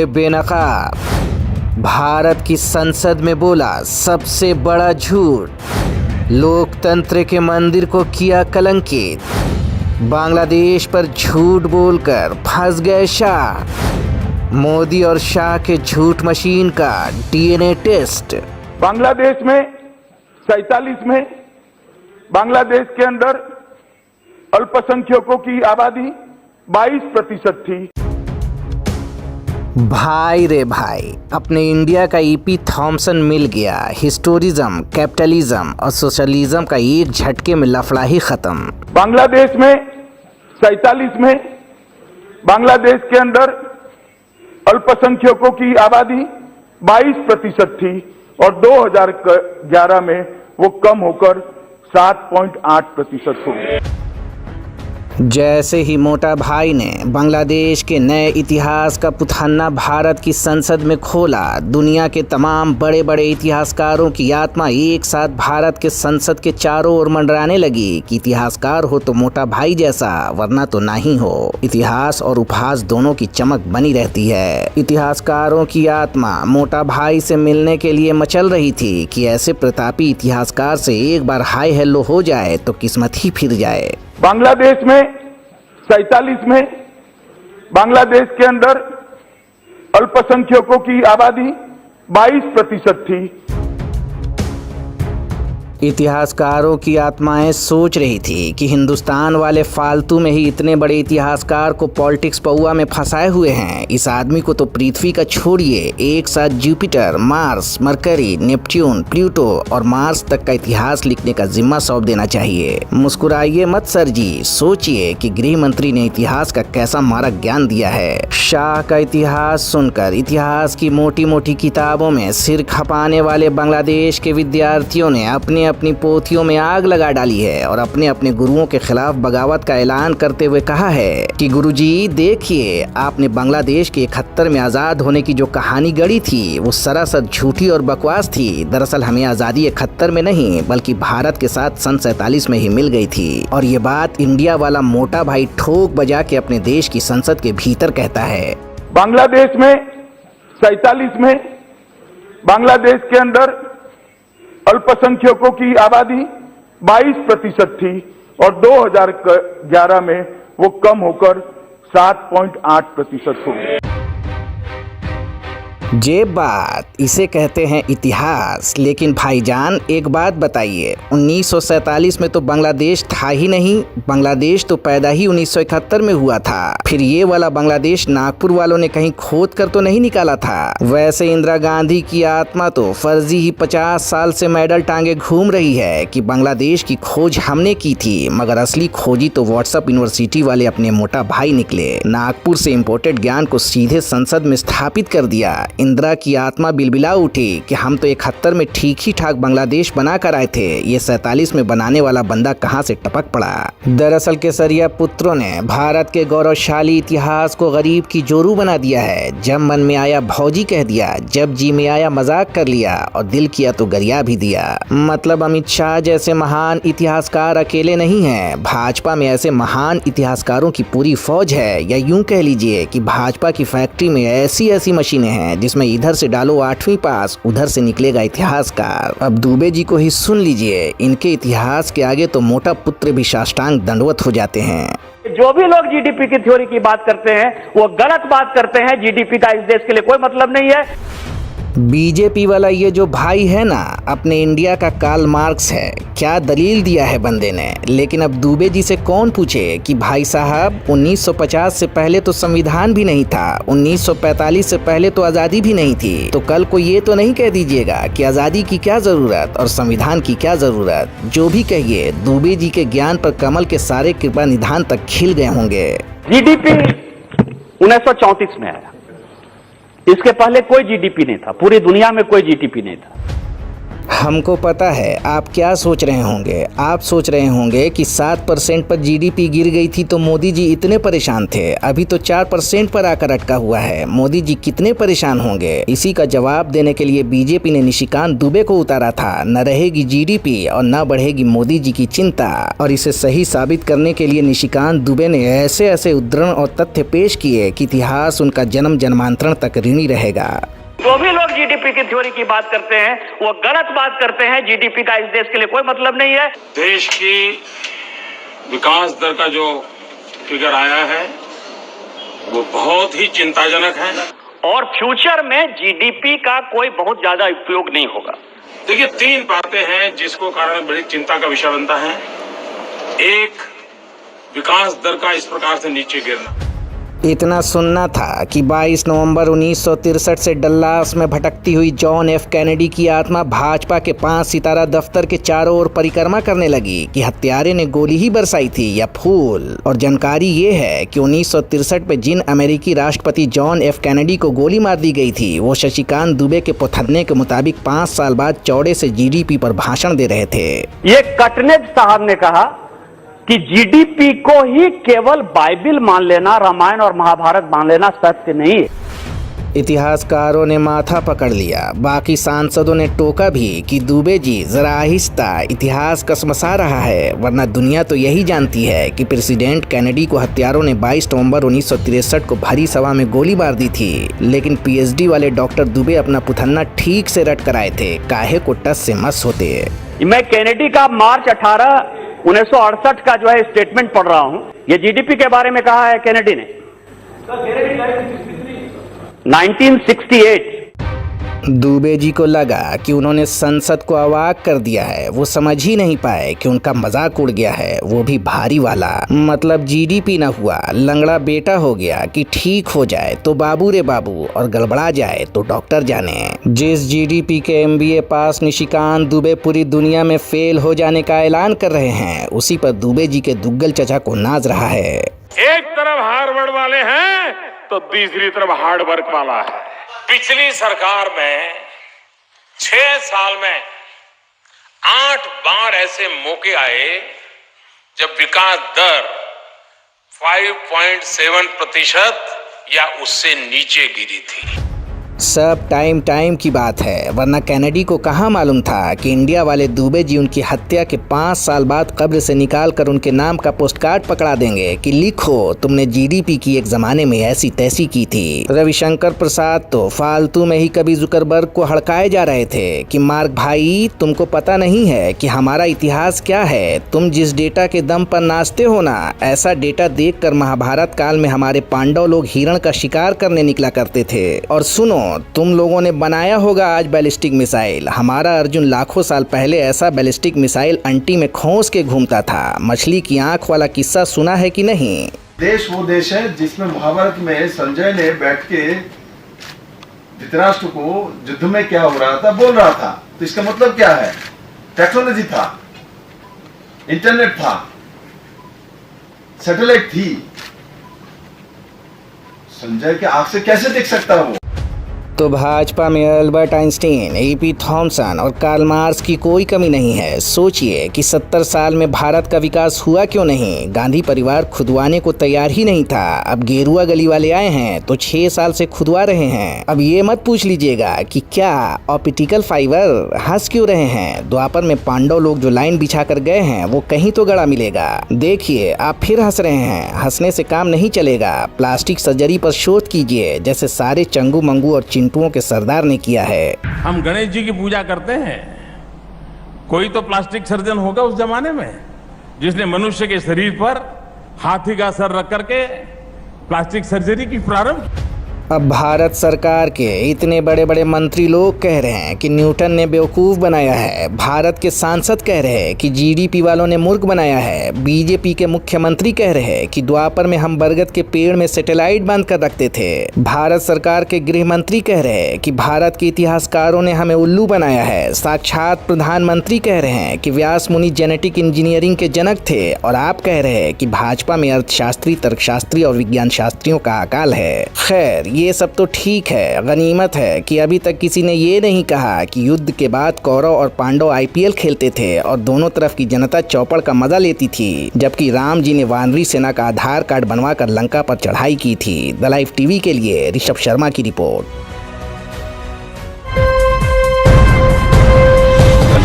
बेनकाब भारत की संसद में बोला सबसे बड़ा झूठ, लोकतंत्र के मंदिर को किया कलंकित, बांग्लादेश पर झूठ बोलकर फंस गए शाह, मोदी और शाह के झूठ मशीन का डीएनए टेस्ट। बांग्लादेश में 47 में बांग्लादेश के अंदर अल्पसंख्यकों की आबादी 22% थी। भाई रे भाई, अपने इंडिया का ईपी थॉमसन मिल गया। हिस्टोरिज्म, कैपिटलिज्म और सोशलिज्म का एक झटके में लफड़ा ही खत्म। बांग्लादेश में 47 में बांग्लादेश के अंदर अल्पसंख्यकों की आबादी 22% थी और 2011 में वो कम होकर 7.8% हो गई। जैसे ही मोटा भाई ने बांग्लादेश के नए इतिहास का पुथाना भारत की संसद में खोला, दुनिया के तमाम बड़े बड़े इतिहासकारों की आत्मा एक साथ भारत के संसद के चारों ओर मंडराने लगी कि इतिहासकार हो तो मोटा भाई जैसा, वरना तो नहीं हो। इतिहास और उपहास दोनों की चमक बनी रहती है। इतिहासकारों की आत्मा मोटा भाई से मिलने के लिए मचल रही थी कि ऐसे प्रतापी इतिहासकार से एक बार हाय हेलो हो जाए तो किस्मत ही फिर जाए। बांग्लादेश में 47 में बांग्लादेश के अंदर अल्पसंख्यकों की आबादी 22% थी। इतिहासकारों की आत्माएं सोच रही थी कि हिंदुस्तान वाले फालतू में ही इतने बड़े इतिहासकार को पॉलिटिक्स पौआ में फंसाए हुए हैं। इस आदमी को तो पृथ्वी का छोड़िए, एक साथ Jupiter, Mars, mercury, Neptune, Pluto और मार्स तक का इतिहास लिखने का जिम्मा सौंप देना चाहिए। मुस्कुराइए मत सर जी, सोचिए कि गृह मंत्री ने इतिहास का कैसा मारा ज्ञान दिया है। शाह का इतिहास सुनकर इतिहास की मोटी मोटी किताबों में सिर खपाने वाले बांग्लादेश के विद्यार्थियों ने अपनी पोथियों में आग लगा डाली है और अपने अपने गुरुओं के खिलाफ बगावत का ऐलान करते हुए कहा है कि गुरुजी देखिए, आपने बांग्लादेश के 71 में आजाद होने की जो कहानी गढ़ी थी वो सरासर झूठी और बकवास थी। दरअसल हमें आजादी 71 में नहीं बल्कि भारत के साथ सन 47 में ही मिल गई थी। और ये बात इंडिया वाला मोटा भाई ठोक बजा के अपने देश की संसद के भीतर कहता है। बांग्लादेश में 47 में बांग्लादेश के अंदर अल्पसंख्यकों की आबादी 22% थी और 2011 में वो कम होकर 7.8% हो गई। ये बात इसे कहते हैं इतिहास। लेकिन भाईजान एक बात बताइए, 1947 में तो बांग्लादेश था ही नहीं। बांग्लादेश तो पैदा ही 1971 में हुआ था। फिर ये वाला बांग्लादेश नागपुर वालों ने कहीं खोद कर तो नहीं निकाला था। वैसे इंदिरा गांधी की आत्मा तो फर्जी ही 50 साल से मेडल टांगे घूम रही है कि बांग्लादेश की खोज हमने की थी, मगर असली खोजी तो व्हाट्सएप यूनिवर्सिटी वाले अपने मोटा भाई निकले। नागपुर से इम्पोर्टेड ज्ञान को सीधे संसद में स्थापित कर दिया। इंदिरा की आत्मा बिलबिला उठी कि हम तो 71 में ठीक ही ठाक बांग्लादेश बना कर आए थे, ये 47 में बनाने वाला बंदा कहां से टपक पड़ा। दरअसल केसरिया पुत्रों ने भारत के गौरवशाली इतिहास को गरीब की जोरू बना दिया है। जब मन में आया भौजी कह दिया, जब जी में आया मजाक कर लिया और दिल किया तो गरिया भी दिया। मतलब अमित शाह जैसे महान इतिहासकार अकेले नहीं हैं, भाजपा में ऐसे महान इतिहासकारों की पूरी फौज है। या यूं कह लीजिए कि भाजपा की फैक्ट्री में ऐसी ऐसी मशीनें हैं जिसमें इधर से डालो 8वीं पास, उधर से निकलेगा इतिहासकार। अब दुबे जी को ही सुन लीजिए, इनके इतिहास के आगे तो मोटा पुत्र भी साष्टांग दंडवत हो जाते हैं। जो भी लोग जीडीपी की थ्योरी की बात करते हैं वो गलत बात करते हैं। जीडीपी का इस देश के लिए कोई मतलब नहीं है। बीजेपी वाला ये जो भाई है ना, अपने इंडिया का कार्ल मार्क्स है। क्या दलील दिया है बंदे ने। लेकिन अब दुबे जी से कौन पूछे कि भाई साहब 1950 से पहले तो संविधान भी नहीं था, 1945 से पहले तो आज़ादी भी नहीं थी। तो कल को ये तो नहीं कह दीजिएगा कि आज़ादी की क्या ज़रूरत और संविधान की क्या ज़रूरत। जो भी कहिए, दुबे जी के ज्ञान पर कमल के सारे कृपा निधान तक खिल गए होंगे। जीडीपी 1934 में आया, इसके पहले कोई जीडीपी नहीं था, पूरी दुनिया में कोई जीडीपी नहीं था। हमको पता है आप क्या सोच रहे होंगे। आप सोच रहे होंगे कि 7% पर जीडीपी गिर गई थी तो मोदी जी इतने परेशान थे, अभी तो 4% पर आकर अटका हुआ है, मोदी जी कितने परेशान होंगे। इसी का जवाब देने के लिए बीजेपी ने निशिकांत दुबे को उतारा था। न रहेगी जीडीपी और न बढ़ेगी मोदी जी की चिंता। और इसे सही साबित करने के लिए निशिकांत दुबे ने ऐसे ऐसे उद्धरण और तथ्य पेश किए कि इतिहास उनका जन्म जन्मांतरण तक ऋणी रहेगा। जो भी लोग जीडीपी की थ्योरी की बात करते हैं वो गलत बात करते हैं। जीडीपी का इस देश के लिए कोई मतलब नहीं है। देश की विकास दर का जो फिगर आया है वो बहुत ही चिंताजनक है और फ्यूचर में जीडीपी का कोई बहुत ज्यादा उपयोग नहीं होगा। देखिए, 3 बातें हैं जिसको कारण बड़ी चिंता का विषय बनता है। एक, विकास दर का इस प्रकार से नीचे गिरना। इतना सुनना था कि 22 नवंबर 1963 से डल्लास में भटकती हुई जॉन एफ कैनेडी की आत्मा भाजपा के 5 सितारा दफ्तर के चारों ओर परिक्रमा करने लगी कि हत्यारे ने गोली ही बरसाई थी या फूल। और जानकारी ये है कि 1963 में जिन अमेरिकी राष्ट्रपति जॉन एफ कैनेडी को गोली मार दी गई थी वो शशिकांत दुबे के पुथन्ने के मुताबिक 5 साल बाद चौड़े से जीडीपी पर भाषण दे रहे थे। ये कटनेज साहब ने कहा कि जीडीपी को ही केवल बाइबिल मान लेना, रामायण और महाभारत मान लेना सत्य नहीं है। इतिहासकारों ने माथा पकड़ लिया, बाकी सांसदों ने टोका भी कि दुबे जी जरा आहिस्ता, इतिहास कसमसा रहा है। वरना दुनिया तो यही जानती है कि प्रेसिडेंट कैनेडी को हत्यारों ने 22 नवंबर 1963 को भरी सभा में गोली मार दी थी। लेकिन पीएचडी वाले डॉक्टर दुबे अपना पुथन्ना ठीक से रट कर आए थे, काहे को टस से मस होते। मैं कैनेडी का मार्च 18 1968 का जो है स्टेटमेंट पढ़ रहा हूं। ये जीडीपी के बारे में कहा है कैनेडी ने 1968। दुबे जी को लगा कि उन्होंने संसद को अवाक कर दिया है। वो समझ ही नहीं पाए कि उनका मजाक उड़ गया है, वो भी भारी वाला। मतलब जीडीपी ना हुआ, लंगड़ा बेटा हो गया कि ठीक हो जाए तो बाबू रे बाबू और गड़बड़ा जाए तो डॉक्टर जाने। जिस जीडीपी के एमबीए पास निशिकांत दुबे पूरी दुनिया में फेल हो जाने का ऐलान कर रहे हैं, उसी पर दुबे जी के दुग्गल चचा को नाज रहा है। एक तरफ हार्वर्ड वाले हैं तो दूसरी तरफ हार्ड वर्क वाला है। पिछली सरकार में 6 साल में 8 बार ऐसे मौके आए जब विकास दर 5.7% या उससे नीचे गिरी थी। सब टाइम की बात है, वरना कैनेडी को कहाँ मालूम था कि इंडिया वाले दुबे जी उनकी हत्या के 5 साल बाद कब्र से निकाल कर उनके नाम का पोस्टकार्ड पकड़ा देंगे कि लिखो तुमने जीडीपी की एक जमाने में ऐसी तैसी की थी। रविशंकर प्रसाद तो फालतू में ही कभी जुकरबर्ग को हड़काए जा रहे थे कि मार्क भाई तुमको पता नहीं है कि हमारा इतिहास क्या है, तुम जिस डेटा के दम पर नाचते हो ना, ऐसा डेटा देख कर महाभारत काल में हमारे पांडव लोग हिरण का शिकार करने निकला करते थे। और सुनो, तुम लोगों ने बनाया होगा आज बैलिस्टिक मिसाइल, हमारा अर्जुन लाखों साल पहले ऐसा बैलिस्टिक मिसाइल अंटी में खोस के घूमता था। मछली की आंख वाला किस्सा सुना है कि नहीं? देश वो देश है जिसमें महाभारत में संजय ने बैठ के धृतराष्ट्र को युद्ध में क्या हो रहा था बोल रहा था। तो इसका मतलब क्या है? टेक्नोलॉजी था, इंटरनेट था, सैटेलाइट थी। संजय के आंख से कैसे देख सकता वो? तो भाजपा में अल्बर्ट आइंस्टीन, एपी थॉमसन और कार्ल मार्क्स की कोई कमी नहीं है। सोचिए कि 70 साल में भारत का विकास हुआ क्यों नहीं। गांधी परिवार खुदवाने को तैयार ही नहीं था। अब गेरुआ गली वाले आए हैं तो 6 साल से खुदवा रहे हैं। अब ये मत पूछ लीजिएगा कि क्या ऑप्टिकल फाइबर, हंस क्यों रहे हैं। द्वापर में पांडव लोग जो लाइन बिछा कर गए हैं वो कहीं तो गड़ा मिलेगा। देखिए आप फिर हंस रहे हैं, हंसने से काम नहीं चलेगा। प्लास्टिक सर्जरी पर शोध कीजिए जैसे सारे चंगू मंगू और चिंटुओं के सरदार ने किया है। हम गणेश जी की पूजा करते हैं, कोई तो प्लास्टिक सर्जन होगा उस जमाने में जिसने मनुष्य के शरीर पर हाथी का सर रख करके प्लास्टिक सर्जरी की प्रारंभ। अब भारत सरकार के इतने बड़े बड़े मंत्री लोग कह रहे हैं कि न्यूटन ने बेवकूफ़ बनाया है। भारत के सांसद कह रहे हैं कि जीडीपी वालों ने मूर्ख बनाया है। बीजेपी के मुख्यमंत्री कह रहे हैं कि द्वापर में हम बरगद के पेड़ में सैटेलाइट बांध कर रखते थे। भारत सरकार के गृह मंत्री कह रहे हैं कि भारत के इतिहासकारों ने हमें उल्लू बनाया है। साक्षात प्रधानमंत्री कह रहे हैं कि व्यास मुनि जेनेटिक इंजीनियरिंग के जनक थे। और आप कह रहे हैं कि भाजपा में अर्थशास्त्री, तर्कशास्त्री और विज्ञान शास्त्रियों का अकाल है। खैर ये सब तो ठीक है, गनीमत है कि अभी तक किसी ने ये नहीं कहा कि युद्ध के बाद कौरव और पांडव IPL खेलते थे और दोनों तरफ की जनता चौपड़ का मजा लेती थी, जबकि राम जी ने वानरी सेना का आधार कार्ड बनवाकर लंका पर चढ़ाई की थी। द लाइव टीवी के लिए ऋषभ शर्मा की रिपोर्ट।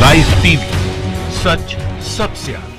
लाइव टीवी, सच सबसे आगे।